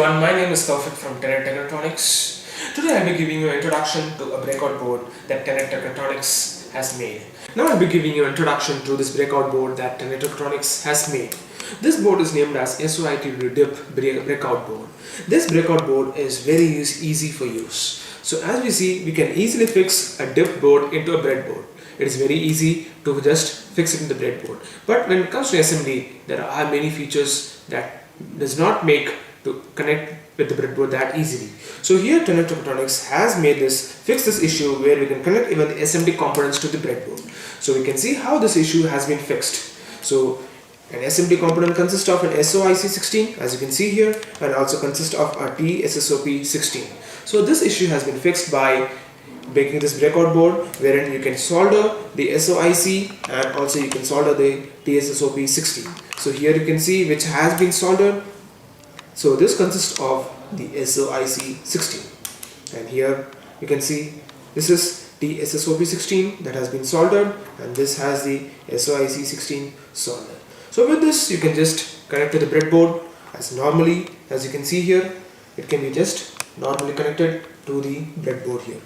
everyone, my name is Taufik from Tenet Technetronics. Today I'll be giving you an introduction to a breakout board that Tenet Technetronics has made. Now I'll be giving you an introduction to this breakout board that Tenet Technetronics has made. This board is named as SOICToDIP Breakout board. This breakout board is very easy for use. So as we see, we can easily fix a DIP board into a breadboard. It is very easy to just fix it in the breadboard. But when it comes to assembly, there are many features that does not make to connect with the breadboard that easily. So here Tenet Technetronics has made fix this issue where we can connect even the SMD components to the breadboard. So we can see how this issue has been fixed. So an SMD component consists of an SOIC 16, as you can see here, and also consists of a TSSOP 16. So this issue has been fixed by making this breakout board wherein you can solder the SOIC and also you can solder the TSSOP 16. So here you can see which has been soldered. So this consists of the SOIC 16, and here you can see this is the TSSOP 16 that has been soldered, and this has the SOIC 16 soldered. So with this you can just connect to the breadboard as normally, as you can see here, it can be just normally connected to the breadboard here.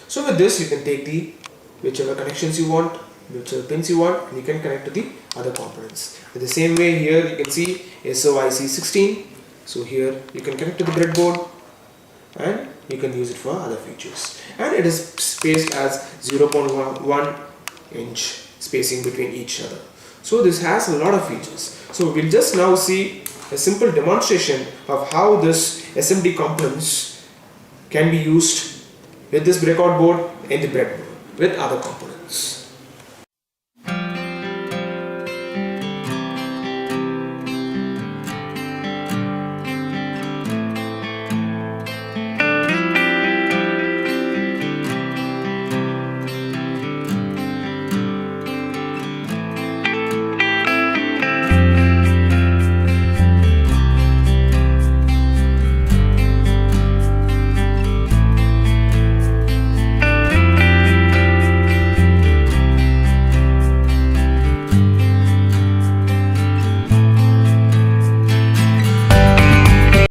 So with this you can take the whichever connections you want, whichever pins you want, and you can connect to the other components. In the same way here you can see SOIC 16. So here you can connect to the breadboard and you can use it for other features. And it is spaced as 0.1 inch spacing between each other. So this has a lot of features. So we'll just now see a simple demonstration of how this SMD components can be used with this breakout board in the breadboard with other components.